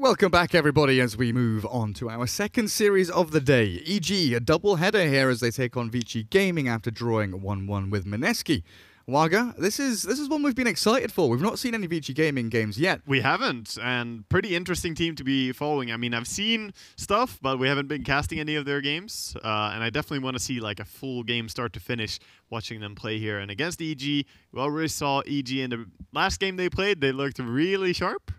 Welcome back, everybody, as we move on to our second series of the day. EG, a double-header here as they take on Vici Gaming after drawing 1-1 with Mineski. Waga, this is one we've been excited for. We've not seen any Vici Gaming games yet. We haven't, and pretty interesting team to be following. I mean, I've seen stuff, but we haven't been casting any of their games, and I definitely want to see like a full game start to finish watching them play here. And against EG, we already saw EG in the last game they played. They looked really sharp.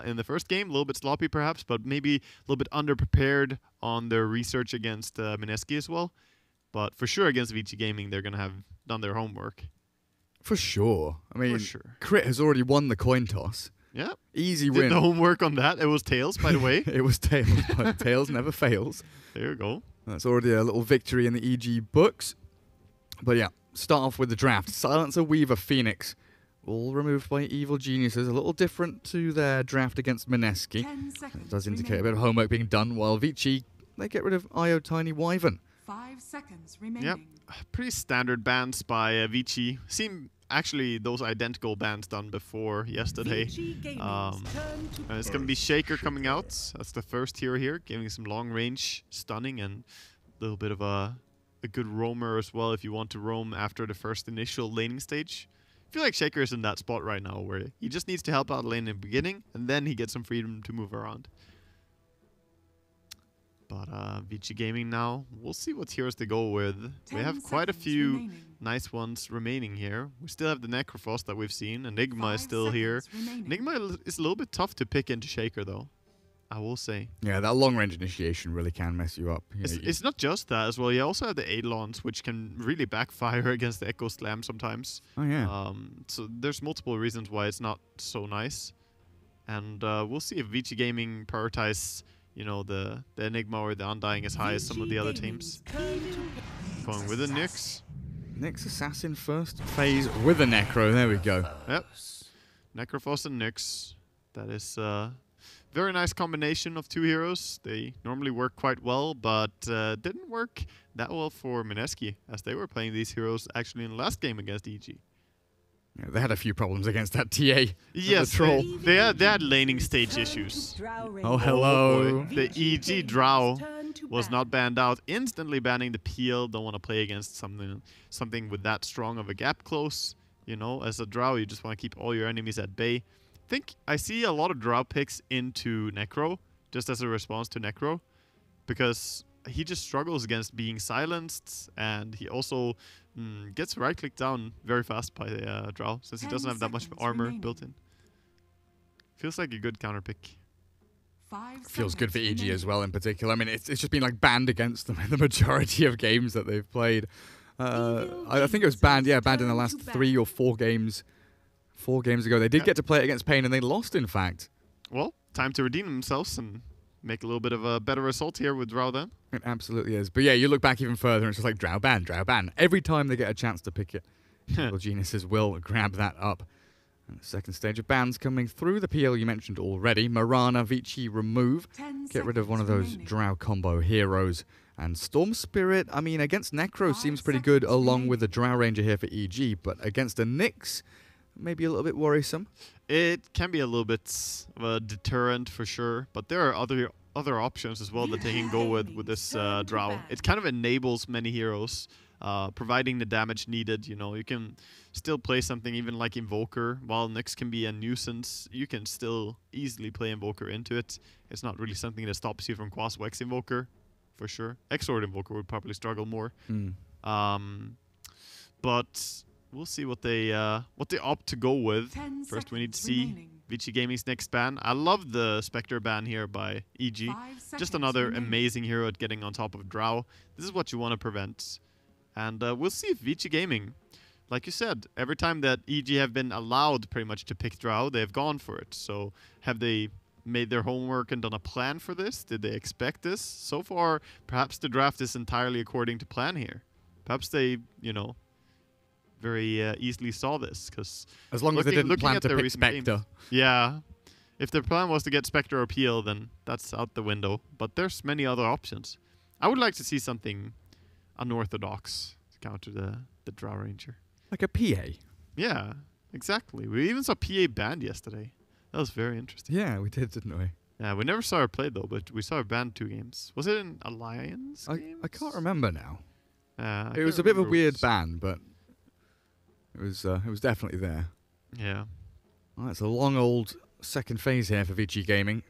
In the first game, a little bit sloppy perhaps, but maybe a little bit underprepared on their research against Mineski as well. But for sure against Vici Gaming, they're going to have done their homework. For sure. I mean, for sure. Crit has already won the coin toss. Yeah. Easy Did win. the homework on that. It was Tails, by the way. It was Tails, but Tails never fails. There you go. That's already a little victory in the EG books. But yeah, start off with the draft. Silencer, Weaver, Phoenix. All removed by Evil Geniuses, a little different to their draft against Mineski. It does indicate a bit of homework being done, while Vici, they get rid of Io Tiny Wyvern. 5 seconds remaining. Yep, pretty standard bans by Vici. Seem actually those identical bans done before yesterday. And it's going to be Shaker coming out. That's the first hero here, giving some long range stunning and a little bit of a good roamer as well if you want to roam after the first initial laning stage. I feel like Shaker is in that spot right now where he just needs to help out lane in the beginning and then he gets some freedom to move around. But Vici Gaming now, we'll see what heroes they go with. We have quite a few nice ones remaining here. We still have the Necrophos that we've seen. Enigma is still here. Enigma is a little bit tough to pick into Shaker though, I will say. Yeah, that long-range initiation really can mess you up. It's not just that as well. You also have the Eidolons, which can really backfire against the Echo Slam sometimes. Oh, yeah. So there's multiple reasons why it's not so nice. And we'll see if Vici Gaming prioritize, you know, the Enigma or the Undying as high as some of the other teams. Going with the Nyx. Nyx Assassin first phase with a Necro. There we go. Yep. Necrophos and Nyx. That is... very nice combination of two heroes. They normally work quite well, but didn't work that well for Mineski, as they were playing these heroes actually in the last game against EG. Yeah, they had a few problems against that TA. Yes, the troll. They had laning stage issues. Oh, hello. The EG Drow was not banned out, instantly banning the peel. Don't want to play against something with that strong of a gap close. You know, as a Drow, you just want to keep all your enemies at bay. I see a lot of Drow picks into Necro, just as a response to Necro, because he just struggles against being silenced, and he also gets right-clicked down very fast by Drow, since he doesn't have that much armor built in. Feels like a good counter pick. Feels good for EG as well in particular. I mean, it's just been like banned against them in the majority of games that they've played. I think it was banned in the last 3 or 4 games. 4 games ago. They did get to play it against Pain, and they lost, in fact. Well, time to redeem themselves and make a little bit of a better result here with Drow then. It absolutely is. But yeah, you look back even further, and it's just like Drow ban, Drow ban. Every time they get a chance to pick it, Evil Geniuses will grab that up. And the second stage of bans coming through. The PL you mentioned already. Marana, Vici remove. Get rid of one of those Drow combo heroes. And Storm Spirit, I mean, against Necro seems pretty good, along with the Drow Ranger here for EG. But against a Nyx, maybe a little bit worrisome. It can be a little bit of a deterrent for sure, but there are other options as well that they can go with this Drow. It kind of enables many heroes, providing the damage needed. You know, you can still play something even like Invoker. While Nyx can be a nuisance, you can still easily play Invoker into it. It's not really something that stops you from Quas Wex Invoker, for sure. Exort Invoker would probably struggle more. But we'll see what they opt to go with. First, we need to see Vici Gaming's next ban. I love the Spectre ban here by EG. Just another amazing hero at getting on top of Drow. This is what you want to prevent. And we'll see if Vici Gaming, like you said, every time that EG have been allowed pretty much to pick Drow, they've gone for it. So have they made their homework and done a plan for this? Did they expect this? So far, perhaps the draft is entirely according to plan here. Perhaps they, you know, very easily saw this, because as long as they didn't plan to pick Spectre. Yeah, if their plan was to get Spectre or Peel, then that's out the window. But there's many other options. I would like to see something unorthodox to counter the Drow Ranger. Like a PA. Yeah, exactly. We even saw PA banned yesterday. That was very interesting. Yeah, we did, didn't we? Yeah, we never saw her play though, but we saw her ban 2 games. Was it in Alliance games? I can't remember now. I It was can't a bit of a remember weird which- ban, but it was definitely there. Yeah. Well, it's a long old second phase here for Vici Gaming,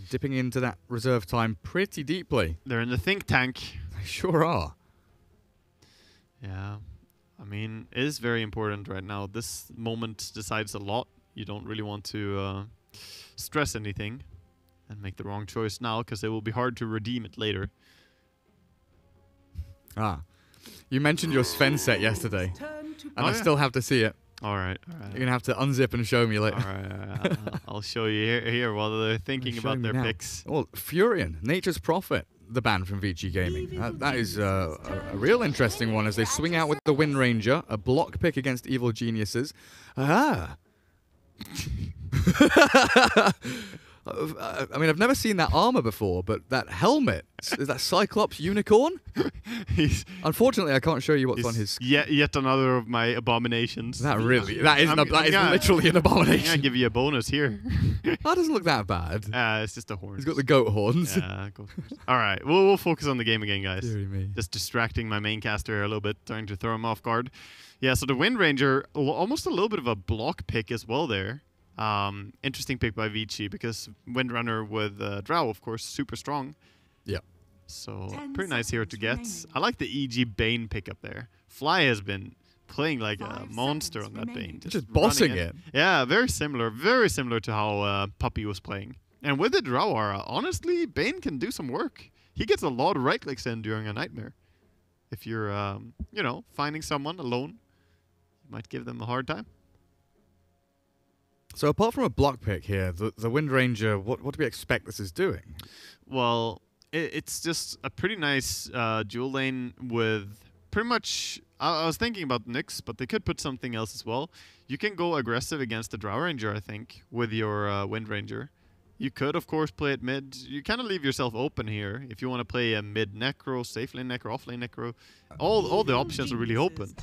dipping into that reserve time pretty deeply. They're in the think tank. They sure are. Yeah. I mean, it is very important right now. This moment decides a lot. You don't really want to stress anything and make the wrong choice now, because it will be hard to redeem it later. Ah, you mentioned your Sven set yesterday, and Oh, I yeah. still have to see it. All right. You're gonna have to unzip and show me All later. right. I'll show you here while they're thinking Show about me their now. picks. Well, Furion, Nature's Prophet, the ban from Vici Gaming. That is a real interesting one as they swing out with the Wind Ranger, a block pick against Evil Geniuses. Ah. I mean, I've never seen that armor before, but that helmet, is that Cyclops unicorn? He's Unfortunately, I can't show you what's on his. yet another of my abominations. That is I'm gonna- literally an I'm gonna abomination. give you a bonus here. That doesn't look that bad. It's just a horn. He's got the goat horns. Yeah, go first. All right, we'll focus on the game again, guys. Deary me. Just distracting my main caster here a little bit, trying to throw him off guard. Yeah, so the Wind Ranger, almost a little bit of a block pick as well there. Interesting pick by Vici, because Windrunner with Drow, of course, super strong. Yep. So 10 pretty nice hero to seconds get. remaining. I like the EG Bane pick up there. Fly has been playing like a 5 monster on seconds that Bane. remaining. Just running bossing in. it. Yeah, very similar to how Puppy was playing. And with the Drow aura, honestly, Bane can do some work. He gets a lot of right clicks in during a nightmare. If you're, finding someone alone, you might give them a hard time. So apart from a block pick here, the Wind Ranger, what do we expect this is doing? Well, it's just a pretty nice dual lane with pretty much... I was thinking about Nyx, but they could put something else as well. You can go aggressive against the Drow Ranger, I think, with your Wind Ranger. You could, of course, play it mid. You kind of leave yourself open here. If you want to play a mid Necro, safe lane Necro, off lane Necro, all the options are really open.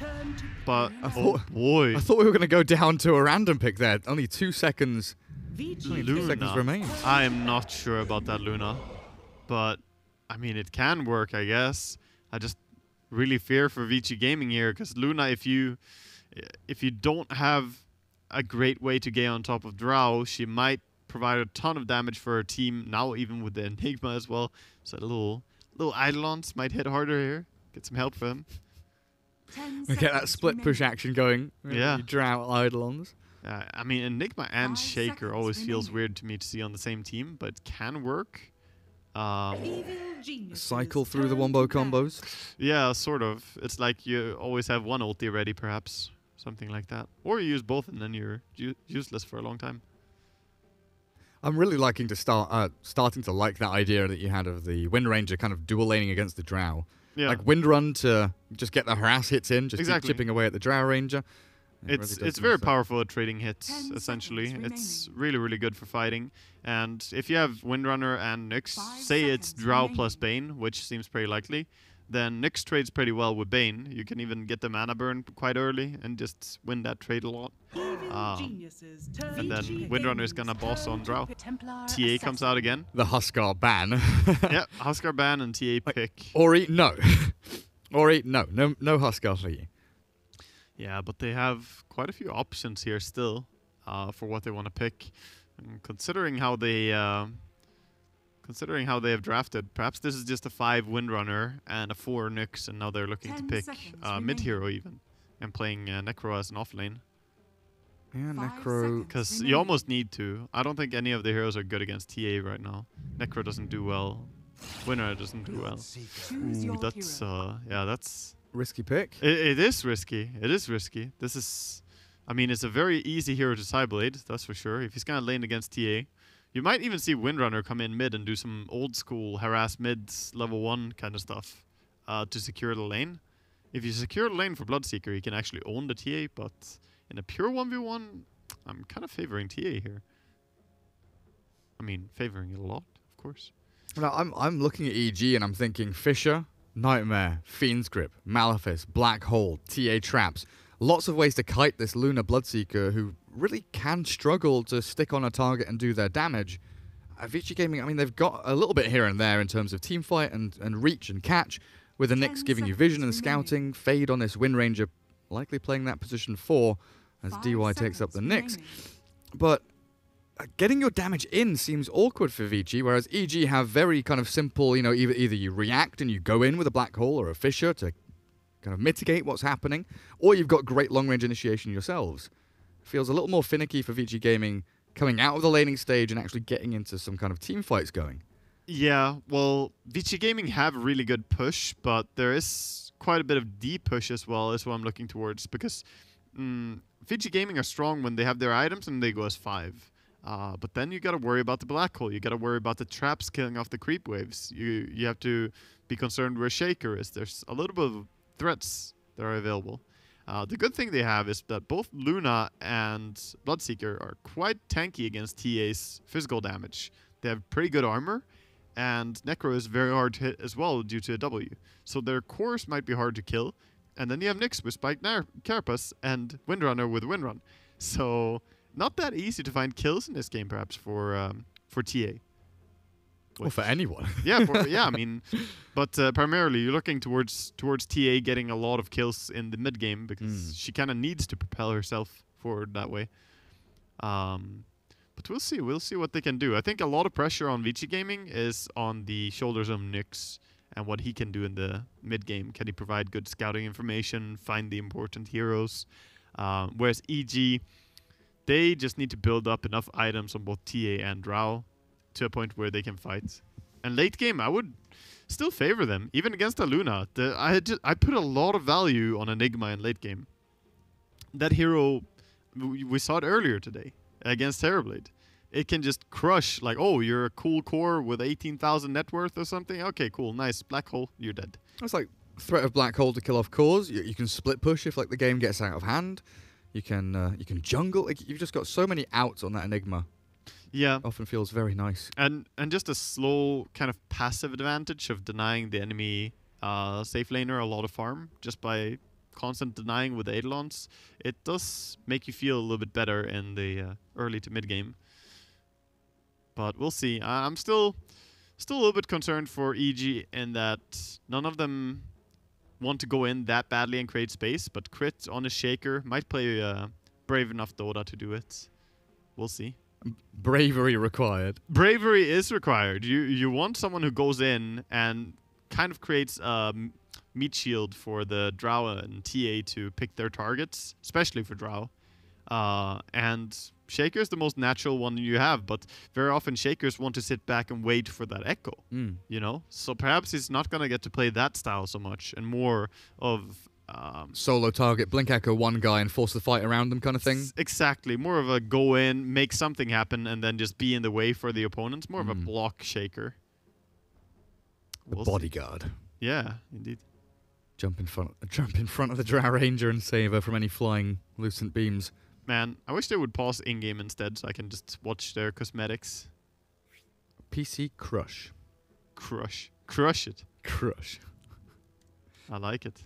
But, oh thought- boy, I thought we were going to go down to a random pick there. Only 2 seconds. Vici 2 seconds Luna. remain. I am not sure about that Luna. But, I mean, it can work, I guess. I just really fear for Vici Gaming here, because Luna, if you don't have a great way to get on top of Drow, she might provide a ton of damage for her team, now even with the Enigma as well. So little Eidolons might hit harder here. Get some help for them. 10 We get that seconds split push remaining. action going. Yeah. You drown Eidolons. I mean, Enigma and 5 Shaker seconds always feels remaining. weird to me to see on the same team, but can work. Evil geniuses Cycle through the turn wombo to battle. combos. Yeah, sort of. It's like you always have one ulti ready, perhaps. Something like that. Or you use both and then you're useless for a long time. I'm really liking to starting to like that idea that you had of the Wind Ranger kind of dual laning against the Drow. Yeah. Like Wind Run to just get the harass hits in, just Exactly. keep chipping away at the Drow Ranger. It It's really does very nice there. powerful at trading hits, 10 essentially. seconds It's really, really good for fighting. And if you have Windrunner and Nyx, 5 say it's seconds Drow remaining. plus Bane, which seems pretty likely, then Nyx trades pretty well with Bane. You can even get the mana burn quite early and just win that trade a lot. Evil geniuses turn And then to Windrunner is Gaming's gonna boss turn on to Drow. Templar TA comes out again. The Huskar ban. Yeah, Huskar ban and TA pick. Ori, no. Ori, no Huskar for you. Yeah, but they have quite a few options here still for what they want to pick. And considering how they have drafted, perhaps this is just a 5 Windrunner and a 4 Nyx, and now they're looking to 10 pick seconds mid remaining. hero even, and playing Necro as an off lane. Yeah, 5 Necro. seconds. Because you remaining. almost need to. I don't think any of the heroes are good against TA right now. Necro doesn't do well. Windrunner doesn't do well. Choose Ooh, your that's hero. that's Risky pick. It is risky. It is risky. This is, I mean, it's a very easy hero to sideblade, that's for sure. If he's gonna lane against TA, you might even see Windrunner come in mid and do some old school harass mids, level 1 kind of stuff to secure the lane. If you secure the lane for Bloodseeker, he can actually own the TA, but in a pure 1v1, I'm kind of favoring TA here. I mean, favoring it a lot, of course. No, I'm looking at EG and I'm thinking Fisher, Nightmare, Fiend's Grip, Malefice, Black Hole, TA Traps. Lots of ways to kite this Luna Bloodseeker who really can struggle to stick on a target and do their damage. Avicii Gaming, I mean, they've got a little bit here and there in terms of team fight and reach and catch, with the Nyx giving you vision and scouting. Fade on this Wind Ranger, likely playing that position 4 as DY takes up the Nyx. But getting your damage in seems awkward for Vici, whereas EG have very kind of simple, you know, either you react and you go in with a Black Hole or a Fissure to kind of mitigate what's happening, or you've got great long-range initiation yourselves. Feels a little more finicky for Vici Gaming coming out of the laning stage and actually getting into some kind of team fights going. Yeah, well, Vici Gaming have really good push, but there is quite a bit of deep push as well, is what I'm looking towards, because Vici Gaming are strong when they have their items and they go as 5. But then you gotta worry about the Black Hole, you gotta worry about the traps killing off the creep waves, you have to be concerned where Shaker is. There's a little bit of threats that are available. The good thing they have is that both Luna and Bloodseeker are quite tanky against TA's physical damage. They have pretty good armor, and Necro is very hard to hit as well due to a W. So their cores might be hard to kill, and then you have Nyx with Spiked Carapace and Windrunner with Windrun. So not that easy to find kills in this game, perhaps, for TA. Or for anyone. Yeah, I mean, but primarily you're looking towards TA getting a lot of kills in the mid game because she kind of needs to propel herself forward that way. But we'll see what they can do. I think a lot of pressure on Vici Gaming is on the shoulders of Nyx and what he can do in the mid game. Can he provide good scouting information, find the important heroes? Whereas EG, they just need to build up enough items on both TA and Drow to a point where they can fight. And late game, I would still favor them, even against a Luna. I put a lot of value on Enigma in late game. That hero, we saw it earlier today against Terrorblade. It can just crush, like, oh, you're a cool core with 18,000 net worth or something. Okay, cool, nice. Black Hole, you're dead. It's like threat of Black Hole to kill off cores. You can split push if like the game gets out of hand. You can jungle. Like, you've just got so many outs on that Enigma. Yeah. Often feels very nice. And just a slow kind of passive advantage of denying the enemy safe laner a lot of farm just by constant denying with Eidolons. It does make you feel a little bit better in the early to mid game. But we'll see. I'm still a little bit concerned for EG in that none of them want to go in that badly and create space, but Crit on a Shaker might play brave enough Dota to do it. We'll see. Bravery required. Bravery is required. You want someone who goes in and kind of creates a meat shield for the Drow and TA to pick their targets, especially for Drow. And Shaker is the most natural one you have, but very often Shakers want to sit back and wait for that echo, you know? So perhaps he's not going to get to play that style so much and more of solo target, blink echo one guy and force the fight around them kind of thing. Exactly. More of a go in, make something happen, and then just be in the way for the opponents. More of a block Shaker. The bodyguard. Yeah, indeed. Jump in front of the Drow Ranger and save her from any flying Lucent beams. Man, I wish they would pause in-game instead so I can just watch their cosmetics. PC crush. Crush it. Crush. I like it.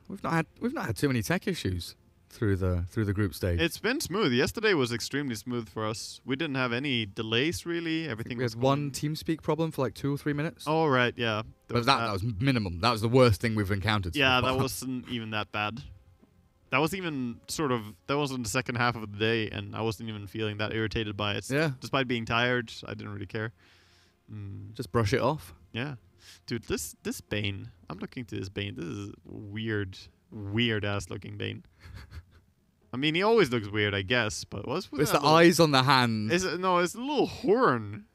We've not had too many tech issues through the group stage. It's been smooth. Yesterday was extremely smooth for us. We didn't have any delays really. Everything we was had one TeamSpeak problem for like 2 or 3 minutes. Oh right, yeah. But that was minimum. That was the worst thing we've encountered. Yeah, so far. that wasn't even that bad. That was even that was in the second half of the day, and I wasn't even feeling that irritated by it. Yeah. Despite being tired, I didn't really care. Just brush it off. Yeah. Dude, this Bane. I'm looking to this Bane. This is weird ass looking Bane. I mean, he always looks weird, I guess, but what's with It's the eyes on the hand. It's a little horn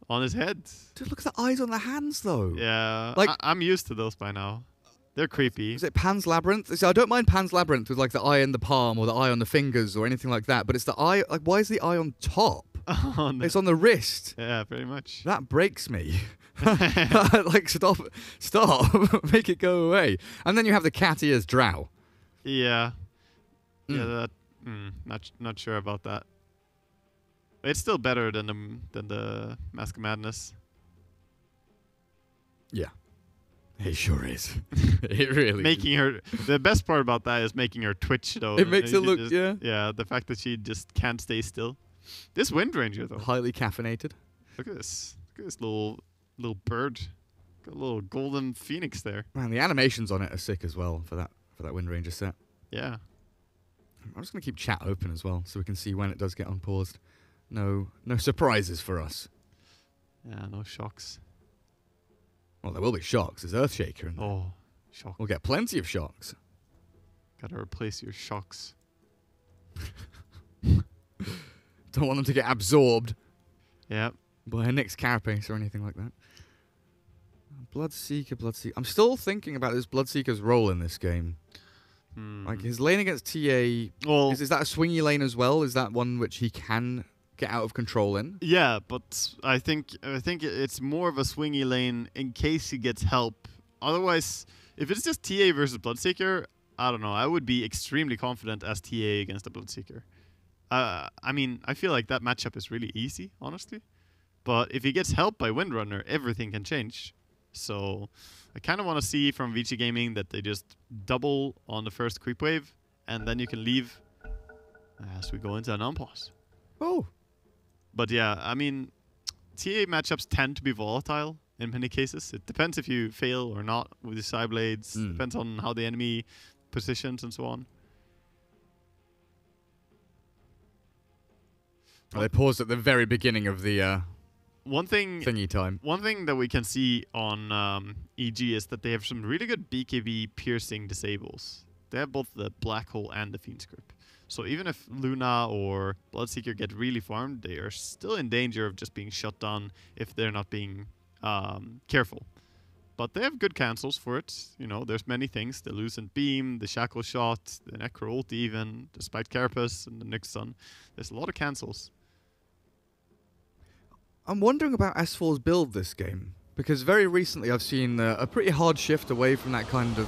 on his head. Dude, look at the eyes on the hands, though. Yeah, like I'm used to those by now. They're creepy. Is it Pan's Labyrinth? See, I don't mind Pan's Labyrinth with like the eye in the palm or the eye on the fingers or anything like that, but it's the eye. Like, why is the eye on top? It's on the wrist. Yeah, pretty much. That breaks me. Like, stop, make it go away. And then you have the cat ears Drow. Yeah, yeah. Not sure about that. It's still better than the Mask of Madness. Yeah. It sure is. It really making her the best part about that is making her twitch though. It makes it look yeah, the fact that she just can't stay still. This Wind Ranger though, highly caffeinated. Look at this. Look at this little bird. Got a little golden phoenix there. Man, the animations on it are sick as well for that Wind Ranger set. Yeah. I'm just going to keep chat open as well so we can see when it does get unpaused. No surprises for us. Yeah, no shocks. Well, there will be shocks. There's Earthshaker in there. Oh, shock. We'll get plenty of shocks. Gotta replace your shocks. Don't want them to get absorbed Yeah. by a Nyx Carapace or anything like that. Bloodseeker. I'm still thinking about this Bloodseeker's role in this game. Like his lane against TA, Well, is that a swingy lane as well? Is that one which he can get out of control in? yeah, but I think it's more of a swingy lane in case he gets help. Otherwise, if it's just TA versus Bloodseeker, I don't know. I would be extremely confident as TA against a Bloodseeker. I mean, I feel like that matchup is really easy, honestly. But if he gets help by Windrunner, everything can change. So I kind of want to see from Vici Gaming that they just double on the first creep wave, and then you can leave as we go into an unpause. Oh. But yeah, I mean, TA matchups tend to be volatile in many cases. It depends if you fail or not with the side blades. Depends on how the enemy positions and so on. Well, they paused at the very beginning of the One thing thingy time. One thing that we can see on EG is that they have some really good BKB piercing disables. They have both the Black Hole and the Fiend's Grip. So even if Luna or Bloodseeker get really farmed, they are still in danger of just being shut down if they're not being careful. But they have good cancels for it. You know, there's many things. The Lucent Beam, the Shackle Shot, the Necro Ult even, the Spiked Carapace, and the Nyx Sun. There's a lot of cancels. I'm wondering about S4's build this game, because very recently I've seen a pretty hard shift away from that kind of,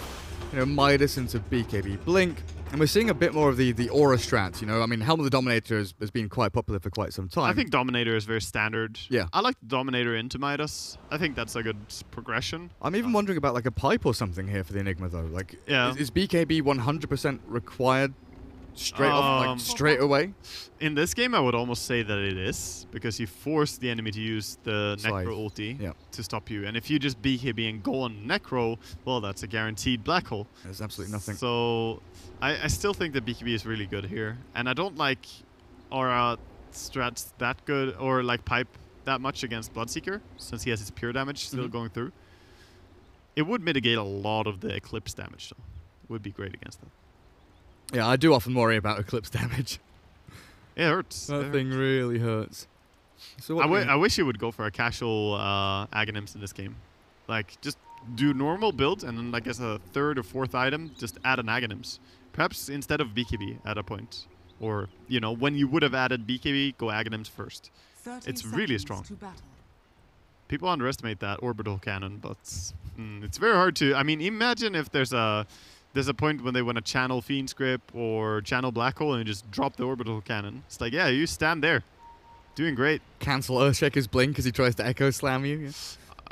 Midas into BKB Blink, and we're seeing a bit more of the aura strats, I mean, Helm of the Dominator has been quite popular for quite some time. I think Dominator is very standard. Yeah. I like the Dominator into Midas. I think that's a good progression. I'm even wondering about like a pipe or something here for the Enigma though. Like, yeah. is BKB 100% required straight off, like straight away? In this game, I would almost say that it is, because you force the enemy to use the Scythe. Necro ulti Yeah. to stop you. And if you just BKB and go on Necro, well, that's a guaranteed black hole. There's absolutely nothing. So I still think that BKB is really good here. And I don't like aura strats that good, or like pipe that much against Bloodseeker, since he has his pure damage still going through. It would mitigate a lot of the Eclipse damage, though. It would be great against them. Yeah, I do often worry about Eclipse damage. It hurts. That thing really hurts. So I wish you would go for a casual Aghanims in this game. Like, just do normal build, and then, like, as a third or fourth item, just add an Aghanims. Perhaps instead of BKB at a point. Or, when you would have added BKB, go Aghanims first. It's really strong. People underestimate that orbital cannon, but it's very hard to... I mean, imagine if there's a point when they want to channel Fiend's Grip or channel Black Hole and you just drop the orbital cannon. It's like, yeah, you stand there. Doing great. Cancel Earthshaker's blink as he tries to Echo Slam you. Yeah.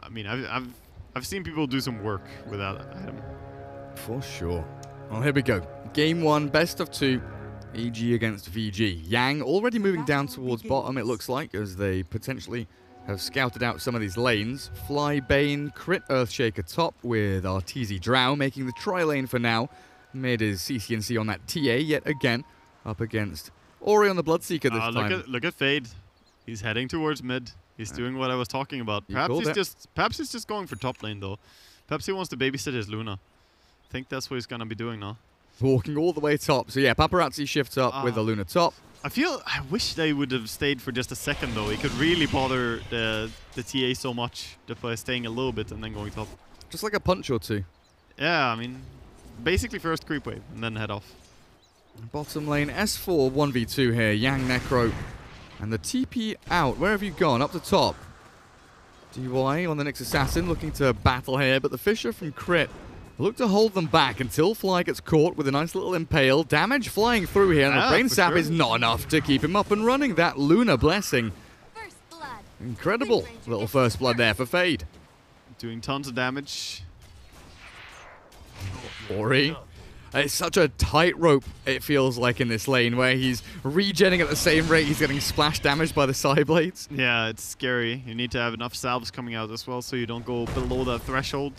I mean, I've seen people do some work with that item. For sure. Well, here we go. Game 1, best of 2. EG against VG. Yang already moving down towards bottom, it looks like, as they potentially have scouted out some of these lanes. Fly Bane, crit Earthshaker top with Arteezy Drow, making the tri-lane for now. Mid is CCNC on that TA yet again, up against Ori on the Bloodseeker this time. Look at Fade. He's heading towards mid. He's doing what I was talking about. Perhaps he's just going for top lane though. Perhaps he wants to babysit his Luna. I think that's what he's gonna be doing now. Walking all the way top. So yeah, Paparazzi shifts up with the Luna top. I wish they would have stayed for just a second though. It could really bother the TA so much just by staying a little bit and then going top. Just like a punch or two. Yeah, I mean, basically first creep wave and then head off. Bottom lane, S4 1v2 here. Yang Necro. And the TP out. Where have you gone? Up the top. DY on the Nyx Assassin looking to battle here, but the Fisher from Crit look to hold them back until Fly gets caught with a nice little impale. Damage flying through here, and the Brain Sap is not enough to keep him up and running. That Luna blessing. First blood. Incredible little first blood there for Fade. Doing tons of damage. Ori It's such a tightrope, it feels like, in this lane, where he's regenning at the same rate he's getting splash damaged by the side blades. Yeah, it's scary. You need to have enough salves coming out as well so you don't go below that threshold.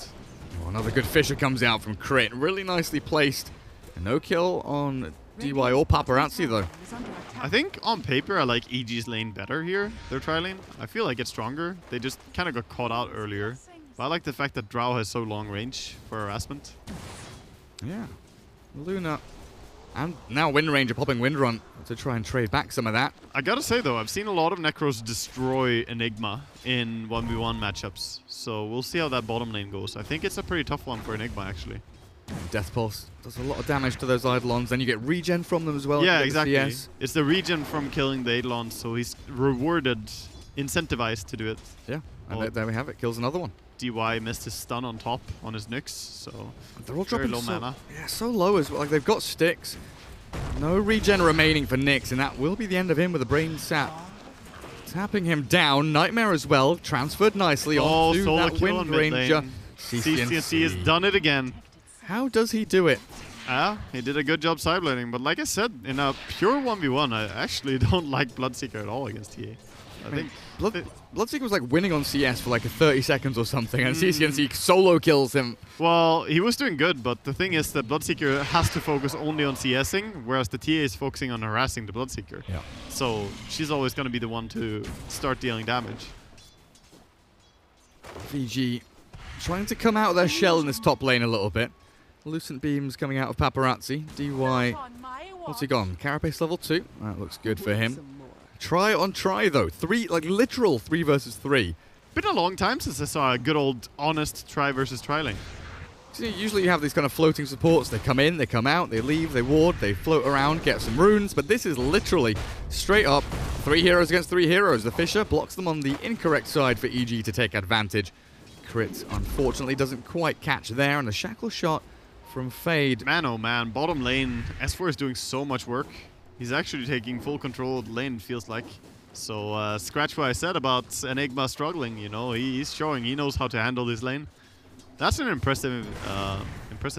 Oh, another good Fisher comes out from Crit. Really nicely placed. A no kill on DY or Paparazzi, though. I think on paper I like EG's lane better here, their tri lane. I feel like it's stronger. They just kind of got caught out earlier. But I like the fact that Drow has so long range for harassment. Yeah. Luna and now Wind Ranger popping Wind Run to try and trade back some of that. I gotta say though, I've seen a lot of Necros destroy Enigma in 1v1 matchups. So we'll see how that bottom lane goes. I think it's a pretty tough one for Enigma actually. Death Pulse does a lot of damage to those Eidolons. Then you get regen from them as well. Yeah, You get the exactly. CS. It's the regen from killing the Eidolons, so he's rewarded, incentivized to do it. Yeah, and Oh. there we have it. Kills another one. DY missed his stun on top on his Nyx, so They're all very dropping low so, mana. Yeah, so low as well. Like they've got sticks. No regen remaining for Nyx, and that will be the end of him with a brain sap. Tapping him down. Nightmare as well. Transferred nicely Oh, onto solo that kill Wind on mid Ranger. lane. CCNC has done it again. How does he do it? He did a good job sideblading, but like I said, in a pure 1v1, I actually don't like Bloodseeker at all against TA. I think Bloodseeker was like winning on CS for like 30 seconds or something, and CCNC solo kills him. well, he was doing good, but the thing is that Bloodseeker has to focus only on CSing, whereas the TA is focusing on harassing the Bloodseeker. Yeah. So she's always going to be the one to start dealing damage. VG trying to come out of their shell in this top lane a little bit. Lucent Beams coming out of Paparazzi. DY, what's he gone? Carapace level 2. That looks good for him. Try on try though. Literal 3 versus 3. Been a long time since I saw a good old honest try versus tri lane. So usually you have these kind of floating supports. They come in, they come out, they leave, they ward, they float around, get some runes. But this is literally straight up 3 heroes against 3 heroes. The Fisher blocks them on the incorrect side for EG to take advantage. Crit unfortunately doesn't quite catch there, and a shackle shot from Fade. Man, oh man, bottom lane, S4 is doing so much work. He's actually taking full control of the lane, it feels like. So scratch what I said about Enigma struggling, you know, he's showing he knows how to handle this lane. That's an impressive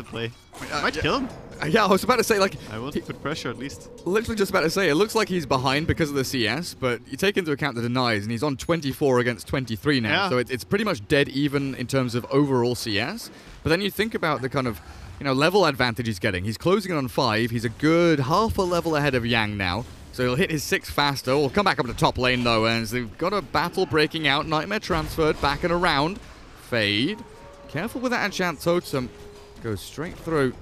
play. I might kill him. Yeah, I was about to say, like, I want to put pressure at least. literally just about to say, it looks like he's behind because of the CS, but you take into account the denies, and he's on 24 against 23 now, Yeah. so it's pretty much dead even in terms of overall CS. But then you think about the kind of, level advantage he's getting. He's closing in on 5. He's a good half a level ahead of Yang now, so he'll hit his 6 faster. We'll come back up to top lane, though, as they've got a battle breaking out. Nightmare transferred back and around. Fade. Careful with that enchant totem. Goes straight through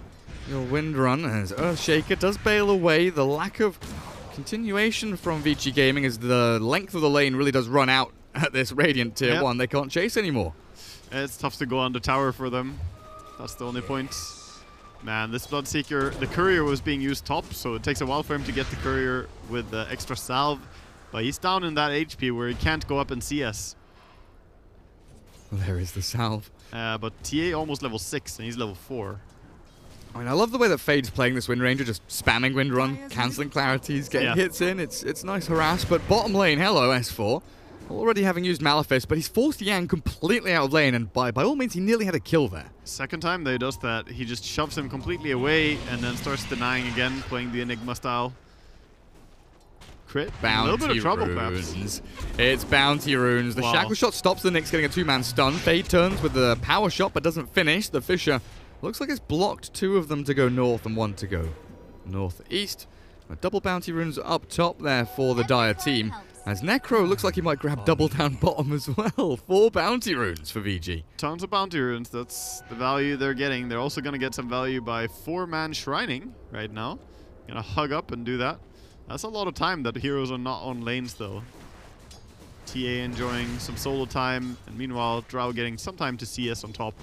your Wind Run as Earthshaker does bail away. The lack of continuation from VG Gaming as the length of the lane really does run out at this Radiant Tier Yep. 1. They can't chase anymore. It's tough to go on the tower for them. That's the only point. Man, this Bloodseeker, the courier was being used top, so it takes a while for him to get the courier with the extra salve. But he's down in that HP where he can't go up in CS. There is the salve. But TA almost level 6 and he's level 4. I mean, I love the way that Fade's playing this Wind Ranger, just spamming Wind Run, cancelling clarities, getting Yeah. hits in. It's nice harass, but bottom lane, hello S4. Already having used Malefice, but he's forced Yang completely out of lane, and by all means, he nearly had a kill there. Second time that he does that, he just shoves him completely away and then starts denying again, playing the Enigma style. Crit. A Bounty little bit of trouble, perhaps. runes. It's bounty runes. The Wow. shackle shot stops the Nyx getting a 2-man stun. Fade turns with the power shot, but doesn't finish. The Fisher looks like it's blocked 2 of them to go north and 1 to go northeast. A double bounty runes up top there for the Dire team. As Necro looks like he might grab double down bottom as well. 4 bounty runes for VG. Tons of bounty runes. That's the value they're getting. They're also going to get some value by 4-man shrining right now. Gonna hug up and do that. That's a lot of time that heroes are not on lanes though. TA enjoying some solo time, and meanwhile Drow getting some time to CS on top.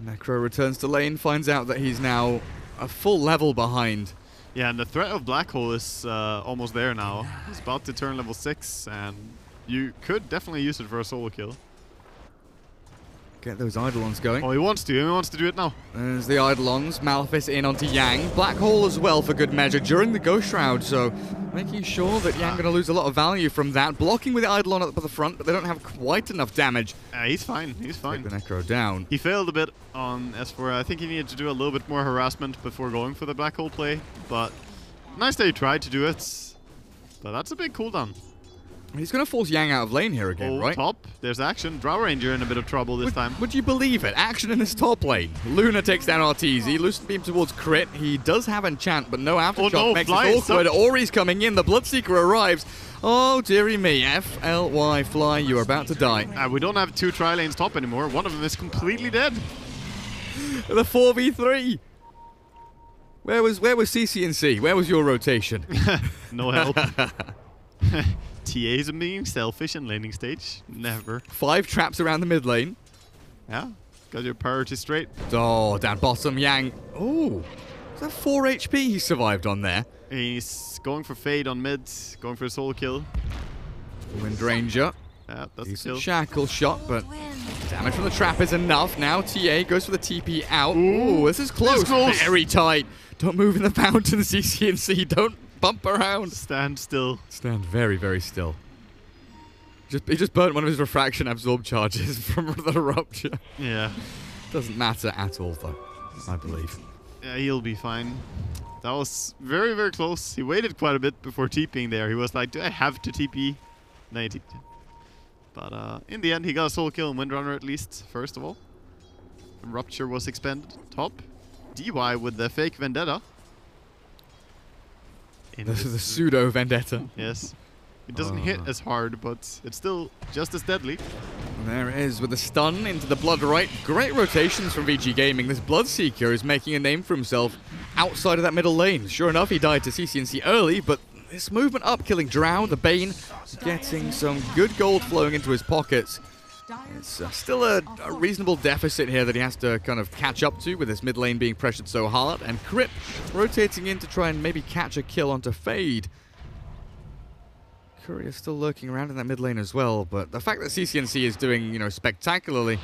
Necro returns to lane, finds out that he's now a full level behind. Yeah, and the threat of Black Hole is almost there now. He's about to turn level 6, and you could definitely use it for a solo kill. get those Eidolons going. Oh, he wants to. He wants to do it now. There's the Eidolons. Malefice in onto Yang. Black Hole as well for good measure during the Ghost Shroud, so making sure that Yang going to lose a lot of value from that. Blocking with the Eidolon at the front, but they don't have quite enough damage. He's fine. He's fine. Take the Necro down. He failed a bit on S4. I think he needed to do a little bit more harassment before going for the Black Hole play, but nice that he tried to do it. But that's a big cooldown. He's going to force Yang out of lane here again, right? Top. There's action. Drow Ranger in a bit of trouble this time. Would you believe it? Action in his top lane. Luna takes down RTZ. Lucid beam towards Crit. He does have Enchant, but no Aftershock. Oh no, makes Fly it is awkward. up. Ori's coming in. The Bloodseeker arrives. Oh, dearie me. FLY, Fly, you are about to die. We don't have 2 tri-lanes top anymore. One of them is completely dead. The 4v3. Where was CCNC? Where was your rotation? No help. TAs are being selfish in laning stage. Never. 5 traps around the mid lane. Yeah. Got your priority straight. Oh, down bottom, Yang. Oh, is that 4 HP he survived on there? He's going for Fade on mid. Going for a solo kill. Wind Ranger. Yeah, that's a Decent kill. shackle shot, but damage from the trap is enough. Now TA goes for the TP out. Ooh, this is close. close. Very tight. Don't move in the fountain, CCNC. Don't bump around. Stand still. Stand very, very still. He just burnt one of his refraction absorb charges from the rupture. Yeah. Doesn't matter at all, though, I believe. Yeah, he'll be fine. That was very, very close. He waited quite a bit before TPing there. He was like, do I have to TP? No, he TP'd. But in the end, he got a solo kill in Windrunner at least, first of all. Rupture was expended. Top. DY with the fake Vendetta. This is a pseudo Vendetta. Yes. It doesn't hit as hard, but it's still just as deadly. And there it is with the stun into the Blood Right. Great rotations from VG Gaming. This Bloodseeker is making a name for himself outside of that middle lane. Sure enough, he died to CCNC early, but this movement up, killing Drow, the Bane, getting some good gold flowing into his pockets. It's still a reasonable deficit here that he has to kind of catch up to with this mid lane being pressured so hard. And Crit rotating in to try and maybe catch a kill onto Fade. Courier still lurking around in that mid lane as well, but the fact that CCNC is doing, spectacularly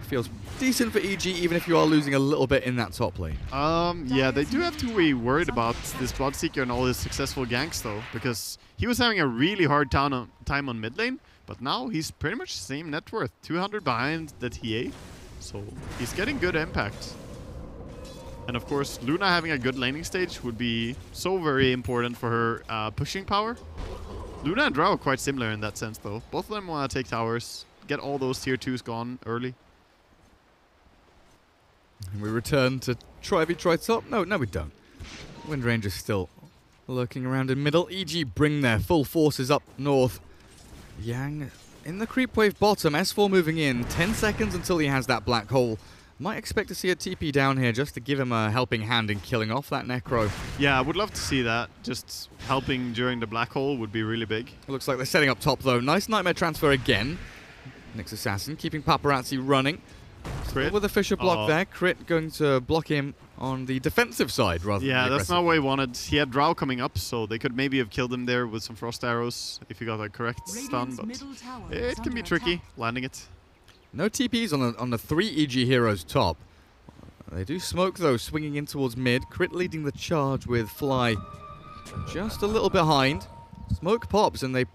feels decent for EG, even if you are losing a little bit in that top lane. Yeah, they do have to be worried about this Bloodseeker and all his successful ganks, though, because he was having a really hard time on mid lane, but now he's pretty much the same net worth, 200 behind the TA, so he's getting good impact. And of course, Luna having a good laning stage would be so very important for her pushing power. Luna and Drow are quite similar in that sense, though. Both of them want to take towers, get all those tier 2s gone early. And we return to try top. No, we don't. Wind Ranger's still lurking around in middle. EG bring their full forces up north. Yang in the creep wave bottom. S4 moving in. 10 seconds until he has that black hole. Might expect to see a TP down here just to give him a helping hand in killing off that Necro. Yeah, I would love to see that. Just helping during the black hole would be really big. Looks like they're setting up top, though. Nice Nightmare transfer again. Nyx Assassin keeping Paparazzi running. Crit. With a Fisher block there. Crit going to block him on the defensive side rather than the that's aggressive. not what he wanted. He had Drow coming up, so they could maybe have killed him there with some Frost Arrows if he got a correct stun, but it can be tricky landing it. No TPs on the 3 EG heroes top. They do smoke, though, swinging in towards mid. Crit leading the charge with Fly just a little behind. Smoke pops, and they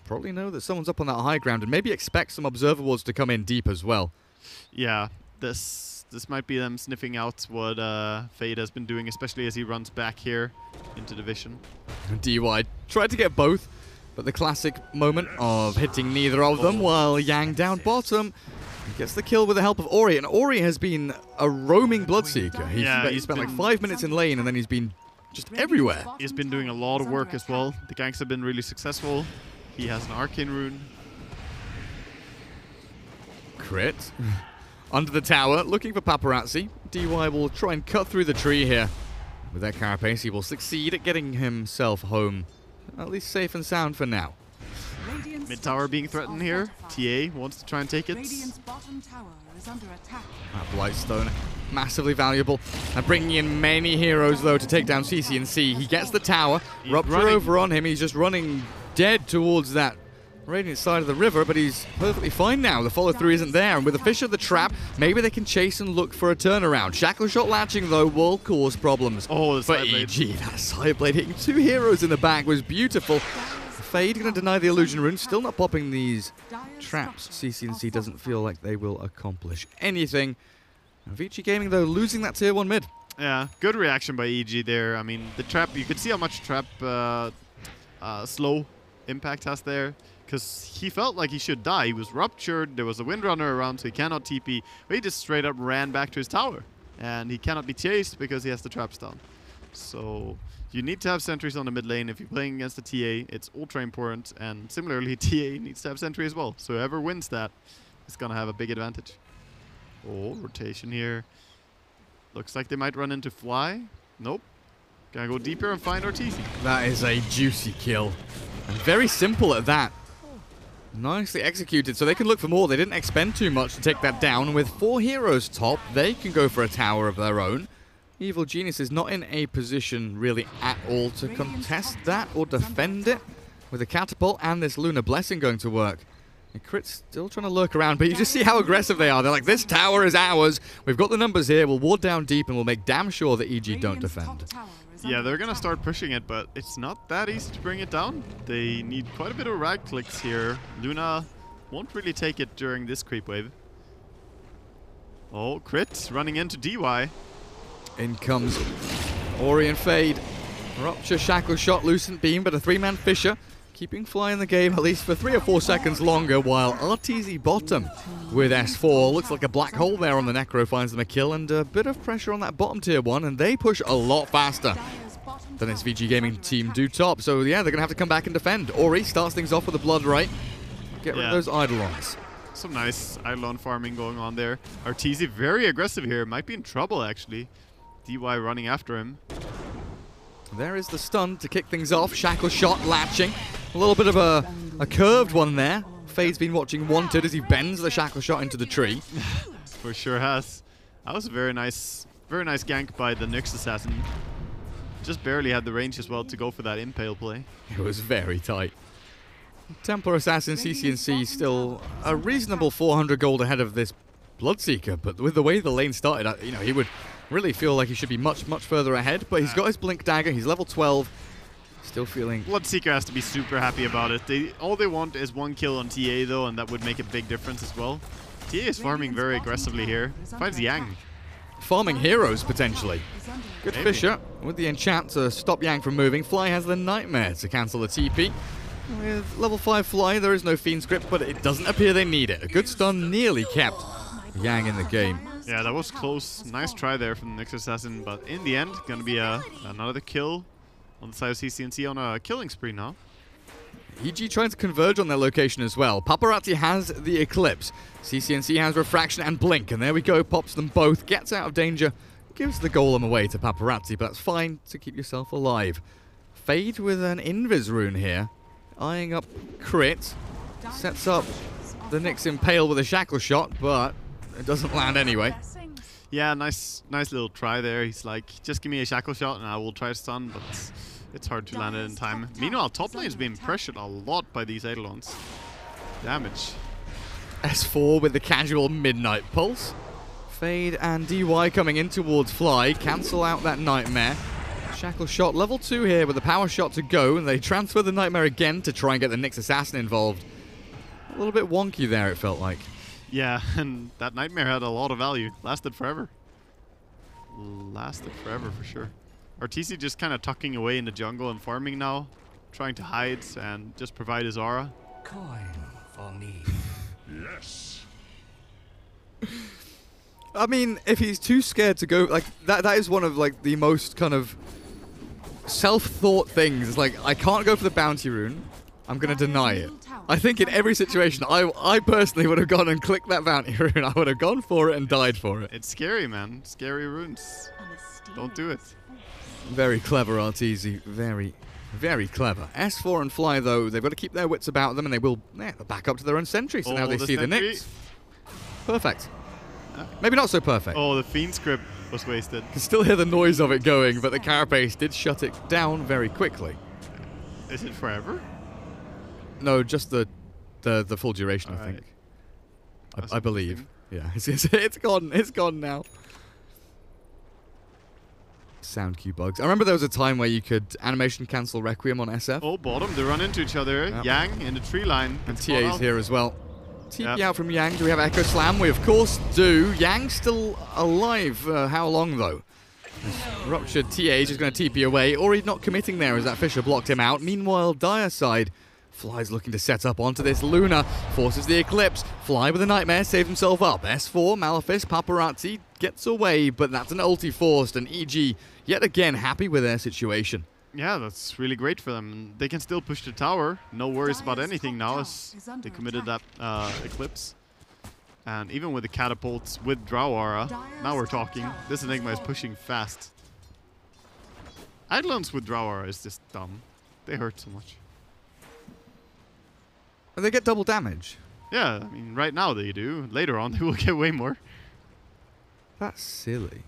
probably know that someone's up on that high ground and maybe expect some Observer Wards to come in deep as well. Yeah, this might be them sniffing out what Fade has been doing, especially as he runs back here into Division. DY tried to get both, but the classic moment of hitting neither of them while Yang down bottom. He gets the kill with the help of Ori, and Ori has been a roaming Bloodseeker. He spent like 5 minutes in lane, and then he's been just everywhere. He's been doing a lot of work as well. The ganks have been really successful. He has an Arcane Rune. Crit. Under the tower, looking for Paparazzi. DY will try and cut through the tree here. With that carapace, he will succeed at getting himself home. At least safe and sound for now. Mid tower being threatened here. TA wants to try and take it. Blightstone, massively valuable. And bringing in many heroes, though, to take down CCNC. He gets the tower. Rupture over on him. He's just running dead towards that Radiant side of the river, but he's perfectly fine now. The follow-through isn't there, and with the Fissure the trap, maybe they can chase and look for a turnaround. Shackle Shot latching, though, will cause problems. Oh, the for side blade. EG. That side blade hitting 2 heroes in the back was beautiful. Fade going to deny the illusion rune, still not popping these traps. CCNC doesn't feel like they will accomplish anything. Vici Gaming, though, losing that tier 1 mid. Yeah, good reaction by EG there. I mean, the trap, you could see how much trap slow Impact has there. Because he felt like he should die. He was ruptured, there was a Windrunner around, so he cannot TP. But he just straight up ran back to his tower. And he cannot be chased because he has the traps down. So you need to have sentries on the mid lane. If you're playing against the TA, it's ultra important. And similarly, TA needs to have sentry as well. So whoever wins that is going to have a big advantage. Oh, rotation here. Looks like they might run into Fly. Nope. Gonna go deeper and find Arteezy. That is a juicy kill. And very simple at that. Nicely executed, so they can look for more. They didn't expend too much to take that down. With 4 heroes top, they can go for a tower of their own. Evil Genius is not in a position really at all to contest that or defend it. With the catapult and this Lunar Blessing going to work. And Crit's still trying to lurk around, but you just see how aggressive they are. They're like, this tower is ours. We've got the numbers here. We'll ward down deep and we'll make damn sure that EG don't defend. Yeah, they're gonna start pushing it, but it's not that easy to bring it down. They need quite a bit of rag clicks here. Luna won't really take it during this creep wave. Oh, Crit running into DY. In comes Ori and Fade. Rupture, Shackle Shot, Lucent Beam, but a 3-man Fissure. Keeping Fly in the game at least for 3 or 4 seconds longer, while Arteezy bottom with S4. Looks like a black hole there on the Necro finds them a kill, and a bit of pressure on that bottom tier 1, and they push a lot faster than this VG Gaming team do top. So yeah, they're going to have to come back and defend. Ori starts things off with a Blood Right. Get rid of those Eidolons. Some nice Eidolon farming going on there. Arteezy very aggressive here. Might be in trouble, actually. DY running after him. There is the stun to kick things off. Shackle Shot latching. A little bit of a curved one there. Fade's been watching Wanted as he bends the Shackle Shot into the tree. For sure has. That was a very nice gank by the Nyx Assassin. Just barely had the range as well to go for that Impale play. It was very tight. Templar Assassin CCNC still a reasonable 400 gold ahead of this Bloodseeker, but with the way the lane started, you know, he would really feel like he should be much, much further ahead, but he's got his Blink Dagger, he's level 12. Still feeling... Bloodseeker has to be super happy about it. All they want is 1 kill on TA, though, and that would make a big difference as well. TA is farming very aggressively here. Finds Yang. Farming heroes, potentially. Good Maybe. Fissure with the enchant to stop Yang from moving. Fly has the Nightmare to cancel the TP. With level 5 Fly, there is no Fiend script, but it doesn't appear they need it. A good stun nearly kept Yang in the game. Yeah, that was close. Nice try there from the Nyx Assassin, but in the end, gonna be another kill on the side of CCNC on a killing spree now. EG trying to converge on their location as well. Paparazzi has the Eclipse. CCNC has Refraction and Blink, and there we go. Pops them both, gets out of danger, gives the Golem away to Paparazzi, but that's fine to keep yourself alive. Fade with an Invis rune here. Eyeing up Crit. Sets up the Nyx Impale with a Shackle Shot, but it doesn't land anyway. Yeah, nice little try there. He's like, just give me a Shackle Shot and I will try to stun, but it's hard to land it in time. Meanwhile, top lane is being pressured a lot by these Eidolons. Damage. S4 with the casual Midnight Pulse. Fade and DY coming in towards Fly. Cancel out that Nightmare. Shackle Shot level 2 here with the power shot to go, and they transfer the Nightmare again to try and get the Nyx Assassin involved. A little bit wonky there, it felt like. Yeah, and that Nightmare had a lot of value. Lasted forever. Lasted forever for sure. Arteezy just kind of tucking away in the jungle and farming now. Trying to hide and just provide his aura. Coin for me. Yes. I mean, if he's too scared to go, like, that is one of, like, the most kind of self-thought things. It's like, I can't go for the bounty rune. I'm going to deny it. I think in every situation, I personally would have gone and clicked that bounty rune. I would have gone for it and died for it. It's scary, man. Scary runes. Don't do it. Very clever, Arteezy. Very, very clever. S4 and Fly, though, they've got to keep their wits about them, and they will back up to their own sentry. So now they see the Nyx. Perfect. Maybe not so perfect. Oh, the Fiend script was wasted. You can still hear the noise of it going, but the Carapace did shut it down very quickly. Is it forever? No, just the The full duration, I Alright. think. That's I believe. interesting. Yeah, it's gone. It's gone now. Sound cue bugs. I remember there was a time where you could animation cancel Requiem on SF. Oh, bottom. They run into each other. Yep. Yang in the tree line. And gets caught TA's out. here as well. TP Yep. out from Yang. Do we have Echo Slam? We of course do. Yang still alive. How long though? Ruptured TA just going to TP away. Ori not committing there as that Fisher blocked him out. Meanwhile, Dire side. Fly's looking to set up onto this Luna. Forces the Eclipse. Fly with a Nightmare saves himself up. S4, Malefice, Paparazzi gets away, but that's an ulti forced. And EG, yet again, happy with their situation. Yeah, that's really great for them. They can still push the tower. No worries about Dire's anything top now tower as is under they committed attack. that Eclipse. And even with the catapults with Drow Aura, now we're Dire's top talking. tower This is Enigma is falling. pushing fast. Eidolons with Drow Aura is just dumb. They hurt so much. And they get double damage. Yeah, I mean, right now they do. Later on, they will get way more. That's silly.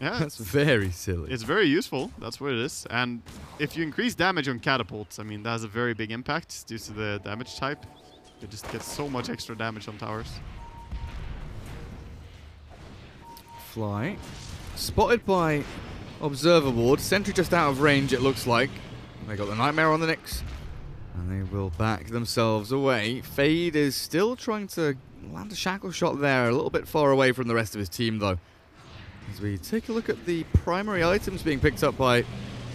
Yeah, That's very silly. it's very useful. That's what it is. And if you increase damage on catapults, I mean, that has a very big impact due to the damage type. It just gets so much extra damage on towers. Fly. Spotted by Observer Ward. Sentry just out of range, it looks like. They got the Nightmare on the Nyx. And they will back themselves away. Fade is still trying to land a shackle shot there. A little bit far away from the rest of his team, though. As we take a look at the primary items being picked up by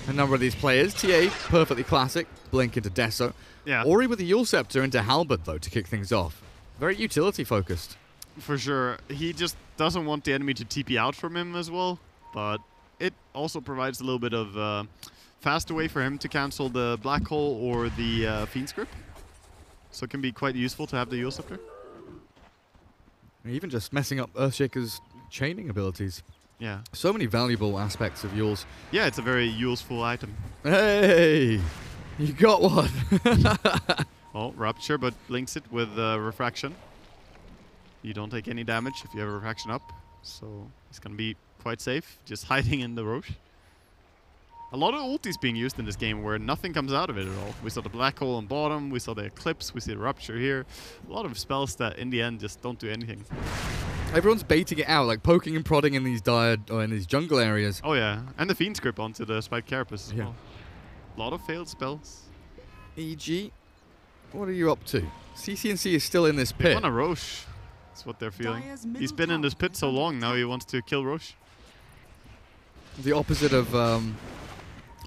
a number of these players. TA, perfectly classic. Blink into Deso. Yeah. Ori with the Yule Scepter into Halberd, though, to kick things off. Very utility focused. For sure. He just doesn't want the enemy to TP out from him as well. But it also provides a little bit of fast way for him to cancel the Black Hole or the Fiend's Grip. So it can be quite useful to have the Yule Scepter. Even just messing up Earthshaker's chaining abilities. Yeah. So many valuable aspects of Yule's. Yeah, it's a very useful item. Hey! You got one! Oh, Rupture, but links it with Refraction. You don't take any damage if you have a Refraction up. So it's going to be quite safe, just hiding in the Roche. A lot of ultis being used in this game where nothing comes out of it at all. We saw the Black Hole on bottom, we saw the Eclipse, we see the Rupture here. A lot of spells that in the end just don't do anything. Everyone's baiting it out, like poking and prodding in these or in these jungle areas. Oh yeah, and the Fiend's Grip onto the Spiked Carapace as Yeah. well. A lot of failed spells. EG, what are you up to? CCNC is still in this They pit. want a Roche. That's what they're feeling. Dire's He's middle been in this tower pit is so under long now he attack. wants to kill Roche. The opposite of,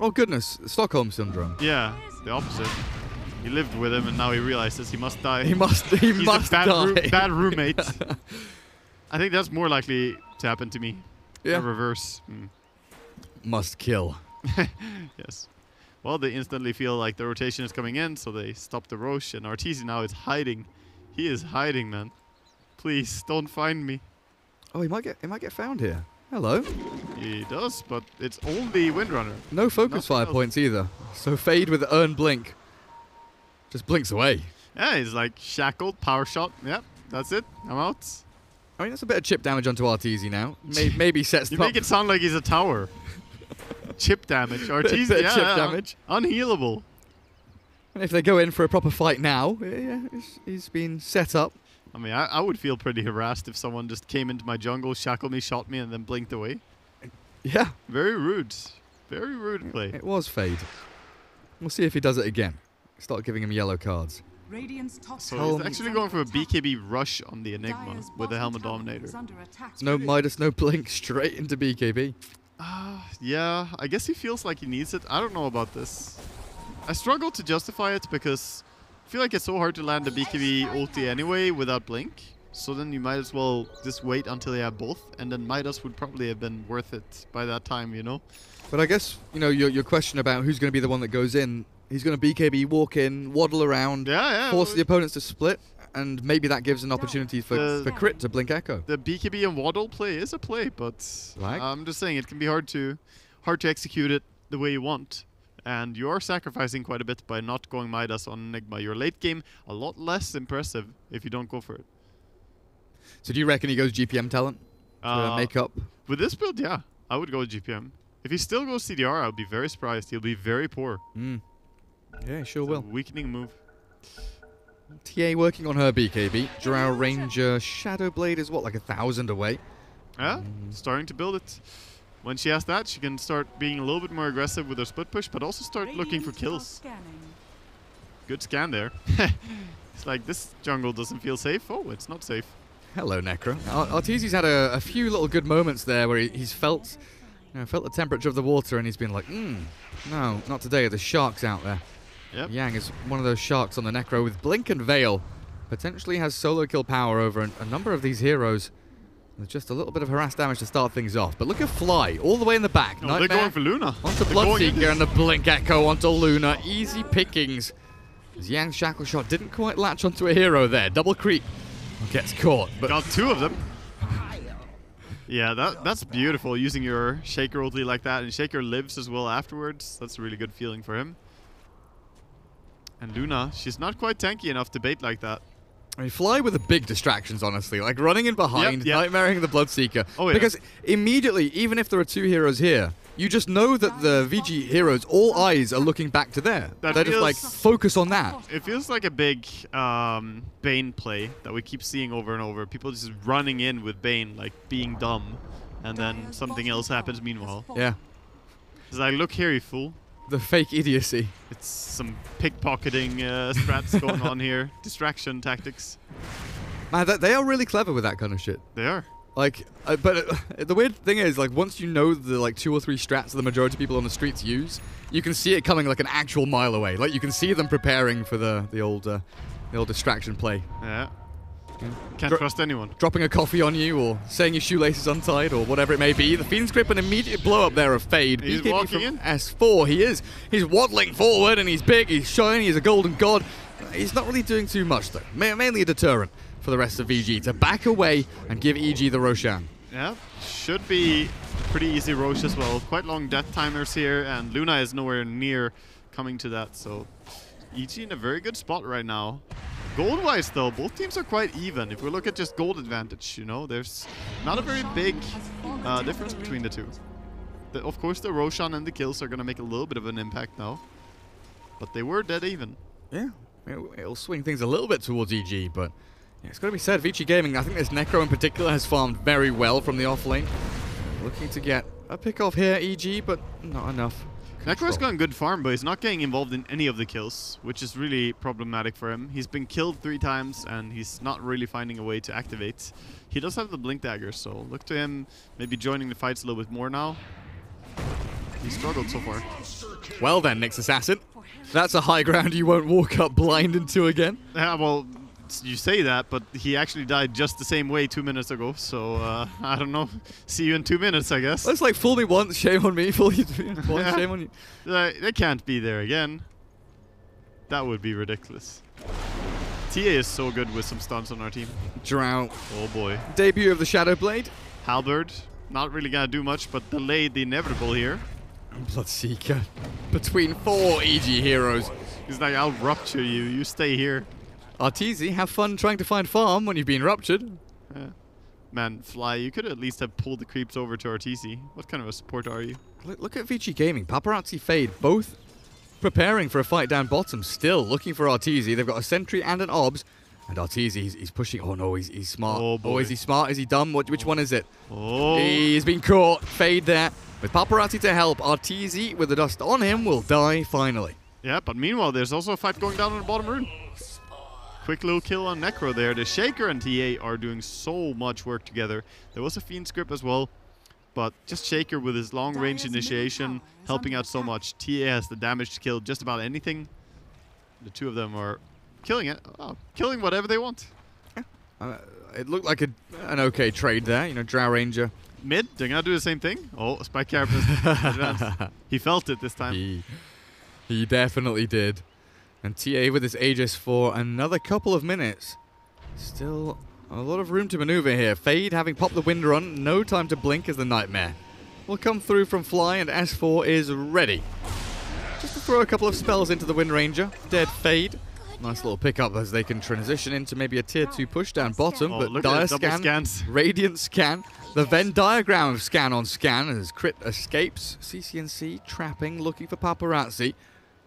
oh goodness, Stockholm Syndrome. Yeah, the opposite. He lived with him and now he realizes he must die. He must He's must a bad, die. bad roommate. I think that's more likely to happen to me. Yeah. The reverse. Mm. Must kill. Yes. Well, they instantly feel like the rotation is coming in, so they stop the Roche, and Arteezy now is hiding. He is hiding, man. Please, don't find me. Oh, he might get found here. Hello. He does, but it's only Windrunner. No focus Nothing fire else. points either. So Fade with the Earn Blink. Just blinks away. Yeah, he's like shackled, power shot. Yep, that's it. I'm out. I mean, that's a bit of chip damage onto Arteezy now. Maybe sets You them make up. it sound like he's a tower. Chip damage. Arteezy, bit of yeah, chip yeah, damage. Unhealable. And if they go in for a proper fight now, yeah, he's been set up. I mean, I would feel pretty harassed if someone just came into my jungle, shackled me, shot me, and then blinked away. Yeah, Very rude. Very rude play. it was Fade. We'll see if he does it again. Start giving him yellow cards. Radiant's top So tower he's Helm- is actually under going for a attack. BKB rush on the Enigma Dire's with the bottom Helmet tower Dominator. is under attack. No Midas, no Blink, straight into BKB. Yeah, I guess he feels like he needs it. I don't know about this. I struggle to justify it because I feel like it's so hard to land a BKB ulti anyway without Blink. So then you might as well just wait until you have both, and then Midas would probably have been worth it by that time, you know? But I guess, you know, your question about who's going to be the one that goes in, he's going to BKB, walk in, waddle around, Yeah. force the opponents to split, and maybe that gives an opportunity for Crit to Blink Echo. The BKB and Waddle play is a play, but Lag? I'm just saying it can be hard to execute it the way you want. And you are sacrificing quite a bit by not going Midas on Enigma. Your late game a lot less impressive if you don't go for it. So do you reckon he goes GPM talent to make up? With this build, yeah, I would go with GPM. If he still goes CDR, I would be very surprised. He'll be very poor. Yeah, he sure It's a will. weakening move. TA working on her BKB. Drow Ranger Shadowblade is what, like 1,000 away? Yeah, starting to build it. When she has that, she can start being a little bit more aggressive with her split push, but also start looking for kills. Good scan there. It's like, this jungle doesn't feel safe. Oh, it's not safe. Hello, Necro. Arteezy's had a few little good moments there where he's felt, felt the temperature of the water, and he's been like, no, not today. There's sharks out there. Yep. Yang is one of those sharks on the Necro with Blink and Veil. Potentially has solo kill power over a number of these heroes. There's just a little bit of harass damage to start things off. But look at Fly, all the way in the back. Oh, they're going for Luna. Onto Bloodseeker and the Blink Echo onto Luna. Easy pickings. As Yang's Shackle Shot didn't quite latch onto a hero there. Double creep. Gets caught. But got 2 of them. Yeah, that's beautiful, using your Shaker ulti like that. And Shaker lives as well afterwards. That's a really good feeling for him. And Luna, she's not quite tanky enough to bait like that. I mean, Fly with the big distractions, honestly. Like running in behind, nightmaring the Bloodseeker. Oh, yeah. Because immediately, even if there are 2 heroes here, you just know that the VG heroes, all eyes are looking back to there. They're just like, focus on that. It feels like a big Bane play that we keep seeing over and over. People just running in with Bane, like being dumb. And then something else happens meanwhile. Yeah. It's like, look here, you fool. The fake idiocy. It's some pickpocketing strats going on here. Distraction tactics. Man, they are really clever with that kind of shit. They are. Like, but the weird thing is, like, once you know the, like, 2 or 3 strats that the majority of people on the streets use, you can see it coming, like, an actual mile away. Like, you can see them preparing for the old distraction play. Yeah. Can't trust anyone. Dropping a coffee on you, or saying your shoelace is untied, or whatever it may be. The Phoenix Grip, an immediate blow up there of Fade. He's BKB walking from in. S4, he is. He's waddling forward, and he's big, he's shiny, he's a golden god. He's not really doing too much, though. Mainly a deterrent for the rest of VG to back away and give EG the Roshan. Yeah, should be pretty easy Roche as well. Quite long death timers here, and Luna is nowhere near coming to that, so EG in a very good spot right now. Gold-wise, though, both teams are quite even. If we look at just gold advantage, there's not a very big difference between the two. Of course, the Roshan and the kills are going to make a little bit of an impact now, but they were dead even. Yeah, it'll swing things a little bit towards EG, but yeah, it's got to be said, Vici Gaming, I think this Necro in particular has farmed very well from the offlane. Looking to get a pick off here, EG, but not enough. Necro's gotten good farm, but he's not getting involved in any of the kills, which is really problematic for him. He's been killed 3 times, and he's not really finding a way to activate. He does have the Blink Dagger, so look to him maybe joining the fights a little bit more now. He struggled so far. Well then, Nyx Assassin, that's a high ground you won't walk up blind into again. Yeah, well, you say that, but he actually died just the same way 2 minutes ago, so I don't know. See you in 2 minutes, I guess. That's like, fool me once, shame on me. Fool you once, shame on you. They can't be there again. That would be ridiculous. TA is so good with some stunts on our team. Drow. Oh boy. Debut of the Shadowblade. Halberd, not really gonna do much, but delayed the inevitable here. Bloodseeker. Between 4 EG heroes. He's like, I'll rupture you, you stay here. Arteezy, have fun trying to find farm when you've been ruptured. Yeah. Man, Fly, you could at least have pulled the creeps over to Arteezy. What kind of a support are you? Look at Vici Gaming. Paparazzi Fade, both preparing for a fight down bottom, still looking for Arteezy. They've got a sentry and an obs. And Arteezy, he's pushing. Oh no, he's smart. Oh, boy. Is he smart? Is he dumb? Which one is it? Oh. He's been caught. Fade there. With Paparazzi to help, Arteezy, with the dust on him, will die finally. Yeah, but meanwhile, there's also a fight going down on the bottom rune. Quick little kill on Necro there. The Shaker and TA are doing so much work together. There was a Fiend script as well, but just Shaker with his long-range initiation helping out so much. TA has the damage to kill just about anything. The 2 of them are killing it. Oh, killing whatever they want. It looked like an okay trade there. Drow Ranger. Mid, they're gonna do the same thing. Oh, Spike Carapace advanced. He felt it this time. He definitely did. And TA with his Aegis for another couple of minutes. Still a lot of room to maneuver here. Fade having popped the Wind Run. No time to blink as the Nightmare will come through from Fly, and S4 is ready. Just to throw a couple of spells into the Wind Ranger. Dead Fade. Nice little pickup as they can transition into maybe a tier 2 push down bottom. Oh, But Dire double Scan, scans. Radiant Scan. The Venn diagram of scan on scan as Crit escapes. CCNC trapping, looking for Paparazzi.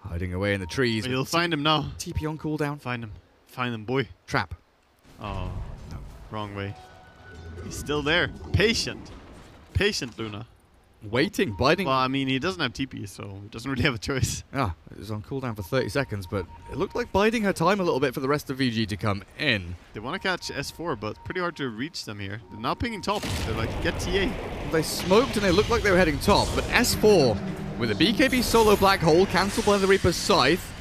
Hiding away in the trees. You'll find him now. TP on cooldown. Find him. Find them, boy. Trap. Oh, wrong way. He's still there. Patient. Patient, Luna. Waiting, biding. Well, I mean, he doesn't have TP, so he doesn't really have a choice. Ah, it was on cooldown for 30 seconds, but it looked like biding her time a little bit for the rest of VG to come in. They want to catch S4, but it's pretty hard to reach them here. They're not picking top. They're like, get TA. They smoked and they looked like they were heading top, but S4 with a BKB solo black hole cancelled by the Reaper's Scythe.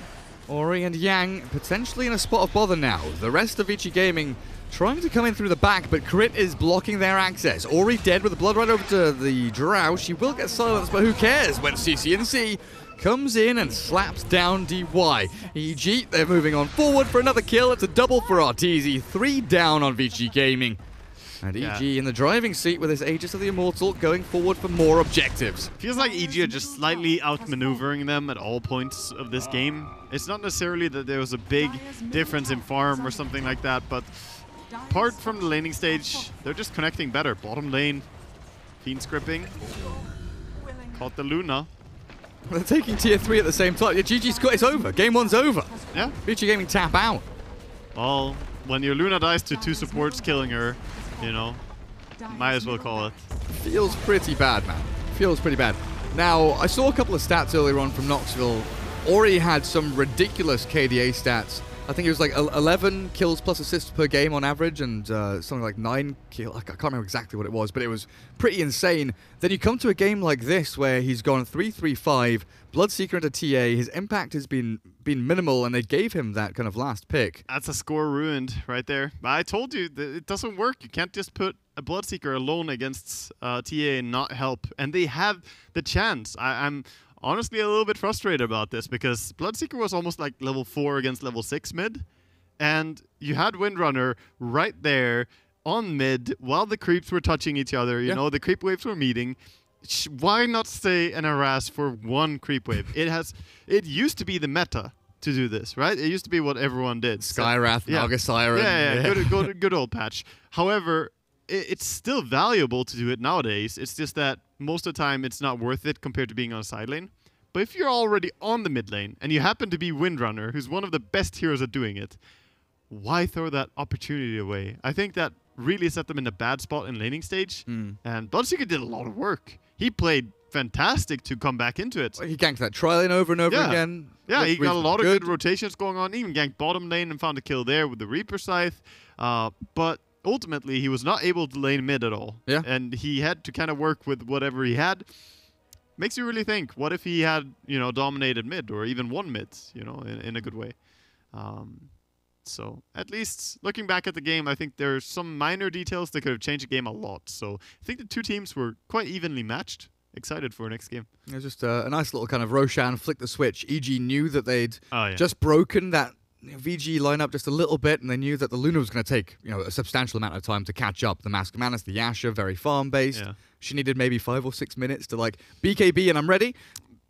Ori and Yang potentially in a spot of bother now. The rest of Vici Gaming trying to come in through the back, but Crit is blocking their access. Ori dead with the blood right over to the Drow. She will get silenced, but who cares when CCNC comes in and slaps down DY. EG, they're moving on forward for another kill. It's a double for Arteezy. 3 down on Vici Gaming. And EG in the driving seat with his Aegis of the Immortal going forward for more objectives. Feels like EG are just slightly outmaneuvering them at all points of this game. It's not necessarily that there was a big difference in farm or something like that, but apart from the laning stage, they're just connecting better. Bottom lane, Fiend scripting. Caught the Luna. They're taking tier 3 at the same time. Yeah, GG's got it's over. Game 1's over. Yeah. Vici Gaming tap out. Well, when your Luna dies to 2 supports killing her, you know, might as well call it. Feels pretty bad, man. Feels pretty bad. Now, I saw a couple of stats earlier on from Knoxville. Ori had some ridiculous KDA stats. I think it was like 11 kills plus assists per game on average, and something like 9 kills. I can't remember exactly what it was, but it was pretty insane. Then you come to a game like this where he's gone 3-3-5, Bloodseeker into TA. His impact has been minimal, and they gave him that kind of last pick. That's a score ruined right there. But I told you that it doesn't work. You can't just put a Bloodseeker alone against TA and not help. And they have the chance. I'm honestly a little bit frustrated about this because Bloodseeker was almost like level 4 against level 6 mid. And you had Windrunner right there on mid while the creeps were touching each other. You know, the creep waves were meeting. Why not stay and harass for one creep wave? It used to be the meta to do this, right? It used to be what everyone did. Skywrath, Naga Siren. Yeah. Good old patch. However, it's still valuable to do it nowadays. It's just that most of the time it's not worth it compared to being on a side lane. But if you're already on the mid lane and you happen to be Windrunner, who's one of the best heroes at doing it, why throw that opportunity away? I think that really set them in a bad spot in laning stage. And Bloodseeker did a lot of work. He played fantastic to come back into it. He ganked that tri-lane over and over again. Yeah, he got a lot of good rotations going on. He even ganked bottom lane and found a kill there with the Reaper Scythe. But ultimately, he was not able to lane mid at all. Yeah. And he had to kind of work with whatever he had. Makes you really think, what if he had, you know, dominated mid or even won mid, you know, in a good way. So at least looking back at the game, I think there's some minor details that could have changed the game a lot. So I think the two teams were quite evenly matched. Excited for next game. It was just a nice little kind of Roshan flick the switch. EG knew that they'd Oh, yeah. just broken that VG lineup just a little bit, and they knew that the Luna was going to take, you know, a substantial amount of time to catch up. The Mask of Manus, the Yasha, very farm-based. Yeah. She needed maybe 5 or 6 minutes to, like, BKB and I'm ready.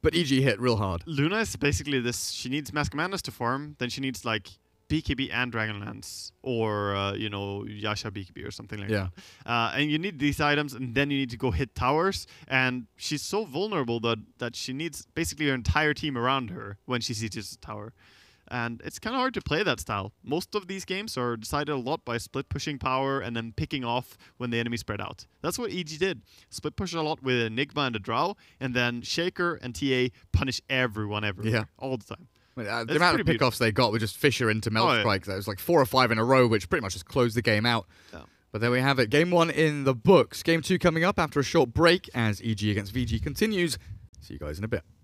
But EG hit real hard. Luna is basically this. She needs Mask of Madness to farm. Then she needs, like, BKB and Dragonlance. Or, you know, Yasha BKB or something like that. And you need these items, and then you need to go hit towers. And she's so vulnerable that she needs basically her entire team around her when she sieges a tower. And it's kind of hard to play that style. Most of these games are decided a lot by split pushing power and then picking off when the enemy spread out. That's what EG did. Split push a lot with Enigma and the Drow, and then Shaker and TA punish everyone everywhere all the time. The amount of pickoffs they got were just Fisher into Meltstrike. There was like 4 or 5 in a row, which pretty much just closed the game out. Yeah. But there we have it. Game 1 in the books. Game 2 coming up after a short break as EG against VG continues. See you guys in a bit.